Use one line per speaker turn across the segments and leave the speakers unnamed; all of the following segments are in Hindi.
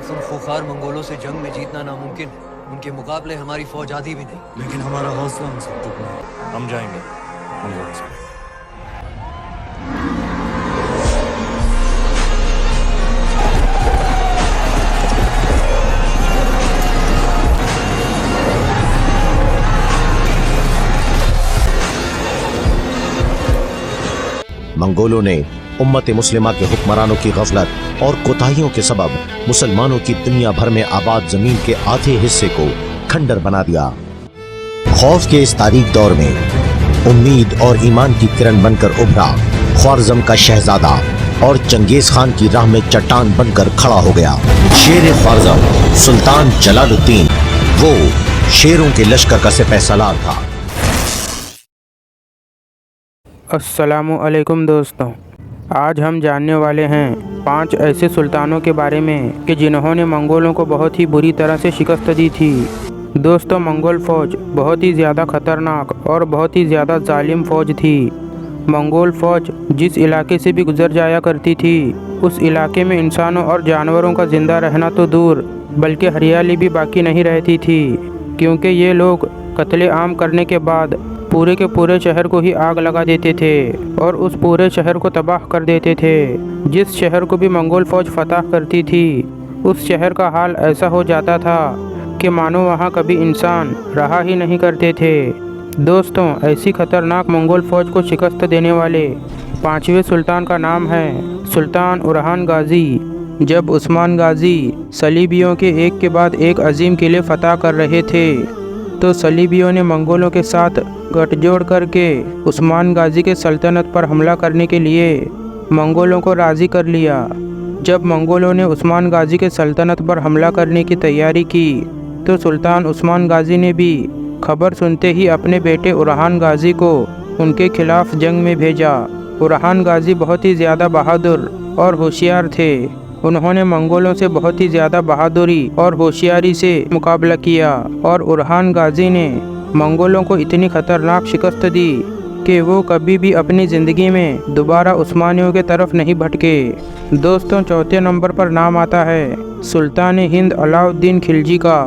वक्त उन खूंखार मंगोलों से जंग में जीतना नामुमकिन है। उनके मुकाबले हमारी फौज आधी भी नहीं।
लेकिन हमारा हौसला उनसे दुगना है। हम जाएंगे मंगोल से।
मंगोलों ने उम्मत मुस्लिमा के हुक्मरानों की गफलत और कोताहियों के सबब मुसलमानों की दुनिया भर में आबाद जमीन के आधे हिस्से को खंडर बना दिया। खौफ के इस तारीक दौर में उम्मीद और ईमान की किरण बनकर उभरा ख्वारज़म का शहजादा और चंगेज खान की राह में चट्टान बनकर खड़ा हो गया। शेर ख्वारज़म सुल्तान जलालुद्दीन वो शेरों के लश्कर का सिपहसालार था।
अस्सलामुअलैकुम दोस्तों, आज हम जानने वाले हैं 5 ऐसे सुल्तानों के बारे में कि जिन्होंने मंगोलों को बहुत ही बुरी तरह से शिकस्त दी थी। दोस्तों, मंगोल फ़ौज बहुत ही ज़्यादा ख़तरनाक और बहुत ही ज़्यादा जालिम फ़ौज थी। मंगोल फ़ौज जिस इलाके से भी गुजर जाया करती थी, उस इलाके में इंसानों और जानवरों का ज़िंदा रहना तो दूर बल्कि हरियाली भी बाकी नहीं रहती थी, क्योंकि ये लोग कत्ले आम करने के बाद पूरे के पूरे शहर को ही आग लगा देते थे और उस पूरे शहर को तबाह कर देते थे। जिस शहर को भी मंगोल फ़ौज फतह करती थी, उस शहर का हाल ऐसा हो जाता था कि मानो वहाँ कभी इंसान रहा ही नहीं करते थे। दोस्तों, ऐसी ख़तरनाक मंगोल फ़ौज को शिकस्त देने वाले 5वें सुल्तान का नाम है सुल्तान उरहान गाज़ी। जब उस्मान गाज़ी सलीबियों के एक के बाद एक अजीम किले फतह कर रहे थे, तो सलीबियों ने मंगोलों के साथ गठजोड़ करके उस्मान गाज़ी के सल्तनत पर हमला करने के लिए मंगोलों को राज़ी कर लिया। जब मंगोलों ने उस्मान गाज़ी के सल्तनत पर हमला करने की तैयारी की, तो सुल्तान उस्मान गाज़ी ने भी खबर सुनते ही अपने बेटे उरहान गाज़ी को उनके खिलाफ जंग में भेजा। उरहान गाज़ी बहुत ही ज़्यादा बहादुर और होशियार थे। उन्होंने मंगोलों से बहुत ही ज़्यादा बहादुरी और होशियारी से मुकाबला किया और उरहान गाज़ी ने मंगोलों को इतनी ख़तरनाक शिकस्त दी कि वो कभी भी अपनी ज़िंदगी में दोबारा उस्मानियों के तरफ नहीं भटके। दोस्तों, चौथे नंबर पर नाम आता है सुल्तान हिंद अलाउद्दीन खिलजी का।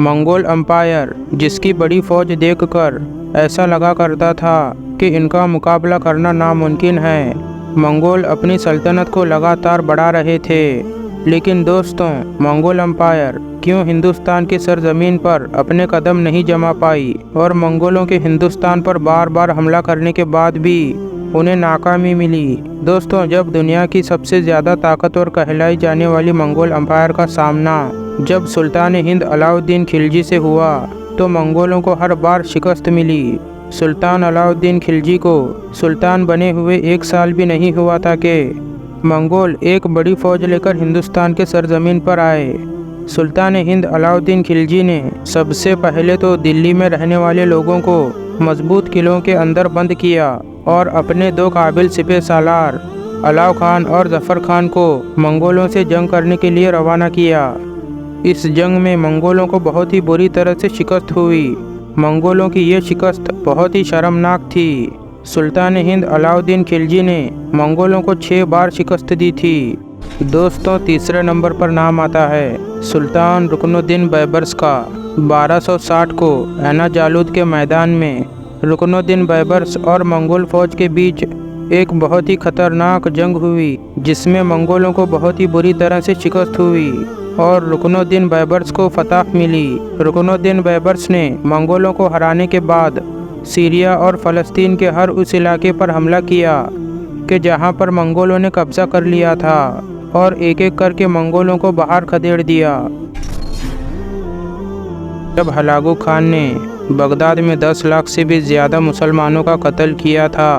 मंगोल अम्पायर जिसकी बड़ी फ़ौज देखकर ऐसा लगा करता था कि इनका मुकाबला करना नामुमकिन है। मंगोल अपनी सल्तनत को लगातार बढ़ा रहे थे, लेकिन दोस्तों, मंगोल अम्पायर क्यों हिंदुस्तान की सरजमीन पर अपने कदम नहीं जमा पाई और मंगोलों के हिंदुस्तान पर बार बार हमला करने के बाद भी उन्हें नाकामी मिली। दोस्तों, जब दुनिया की सबसे ज़्यादा ताकतवर कहलाई जाने वाली मंगोल अम्पायर का सामना जब सुल्तान हिंद अलाउद्दीन खिलजी से हुआ, तो मंगोलों को हर बार शिकस्त मिली। सुल्तान अलाउद्दीन खिलजी को सुल्तान बने हुए 1 साल भी नहीं हुआ था कि मंगोल एक बड़ी फ़ौज लेकर हिंदुस्तान के सरजमीन पर आए। सुल्तान हिंद अलाउद्दीन खिलजी ने सबसे पहले तो दिल्ली में रहने वाले लोगों को मजबूत किलों के अंदर बंद किया और अपने 2 काबिल सिपहसालार अलाव खान और जफ़र खान को मंगोलों से जंग करने के लिए रवाना किया। इस जंग में मंगोलों को बहुत ही बुरी तरह से शिकस्त हुई। मंगोलों की ये शिकस्त बहुत ही शर्मनाक थी। सुल्तान हिंद अलाउद्दीन खिलजी ने मंगोलों को 6 बार शिकस्त दी थी। दोस्तों, तीसरे नंबर पर नाम आता है सुल्तान रुकनुद्दीन बैबर्स का। 1260 को ऐना जालूद के मैदान में रुकनुद्दीन बैबर्स और मंगोल फ़ौज के बीच एक बहुत ही खतरनाक जंग हुई, जिसमें मंगोलों को बहुत ही बुरी तरह से शिकस्त हुई और रुकनुद्दीन बैबर्स को फतह मिली। रुकनुद्दीन बैबर्स ने मंगोलों को हराने के बाद सीरिया और फ़लस्तीन के हर उस इलाके पर हमला किया कि जहां पर मंगोलों ने कब्ज़ा कर लिया था और एक एक करके मंगोलों को बाहर खदेड़ दिया। जब हलागू खान ने बगदाद में 10 लाख से भी ज़्यादा मुसलमानों का कत्ल किया था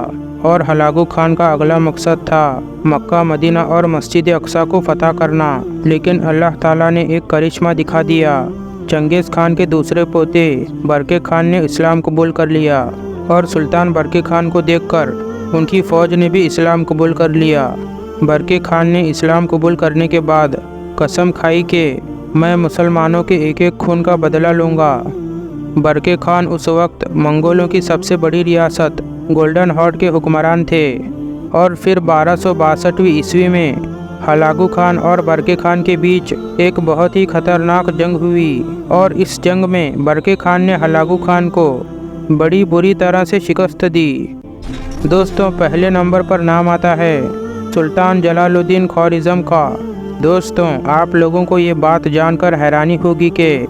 और हलागू खान का अगला मकसद था मक्का, मदीना और मस्जिद अक्सा को फतह करना, लेकिन अल्लाह ताला ने एक करिश्मा दिखा दिया। चंगेज़ खान के दूसरे पोते बरके खान ने इस्लाम कबूल कर लिया और सुल्तान बरके खान को देखकर उनकी फ़ौज ने भी इस्लाम कबूल कर लिया। बरके खान ने इस्लाम कबूल करने के बाद कसम खाई कि मैं मुसलमानों के एक एक खून का बदला लूँगा। बरके खान उस वक्त मंगोलों की सबसे बड़ी रियासत गोल्डन हॉर्ड के हुक्मरान थे और फिर 1262 ईस्वी में हलागू खान और बरके खान के बीच एक बहुत ही खतरनाक जंग हुई और इस जंग में बरके खान ने हलागू खान को बड़ी बुरी तरह से शिकस्त दी। दोस्तों, पहले नंबर पर नाम आता है सुल्तान जलालुद्दीन ख्वारिज़्म का। दोस्तों, आप लोगों को ये बात जानकर हैरानी होगी कि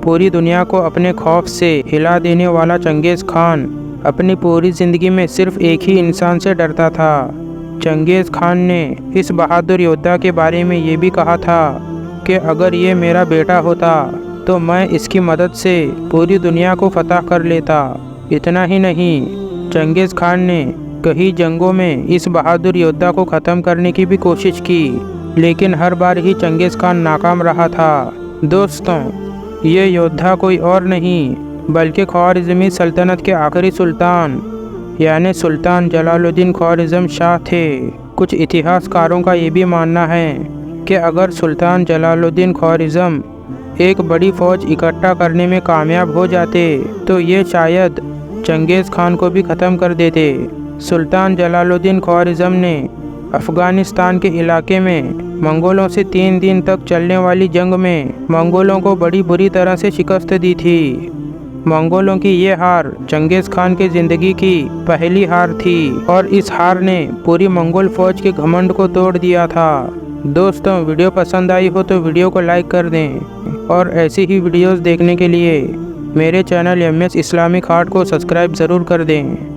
पूरी दुनिया को अपने खौफ से हिला देने वाला चंगेज़ खान अपनी पूरी ज़िंदगी में सिर्फ एक ही इंसान से डरता था। चंगेज़ खान ने इस बहादुर योद्धा के बारे में ये भी कहा था कि अगर ये मेरा बेटा होता तो मैं इसकी मदद से पूरी दुनिया को फतह कर लेता। इतना ही नहीं, चंगेज़ खान ने कई जंगों में इस बहादुर योद्धा को ख़त्म करने की भी कोशिश की, लेकिन हर बार ही चंगेज़ खान नाकाम रहा था। दोस्तों, ये योद्धा कोई और नहीं बल्कि ख्वारिज़मी सल्तनत के आखिरी सुल्तान यानी सुल्तान जलालुद्दीन ख्वारिज़्म शाह थे। कुछ इतिहासकारों का ये भी मानना है कि अगर सुल्तान जलालुद्दीन ख्वारिज़्म एक बड़ी फ़ौज इकट्ठा करने में कामयाब हो जाते तो ये शायद चंगेज़ खान को भी ख़त्म कर देते। सुल्तान जलालुद्दीन ख्वारिज़्म ने अफ़गानिस्तान के इलाके में मंगोलों से 3 दिन तक चलने वाली जंग में मंगोलों को बड़ी बुरी तरह से शिकस्त दी थी। मंगोलों की ये हार चंगेज़ खान की ज़िंदगी की पहली हार थी और इस हार ने पूरी मंगोल फ़ौज के घमंड को तोड़ दिया था। दोस्तों, वीडियो पसंद आई हो तो वीडियो को लाइक कर दें और ऐसी ही वीडियोस देखने के लिए मेरे चैनल MS इस्लामिक आर्ट को सब्सक्राइब ज़रूर कर दें।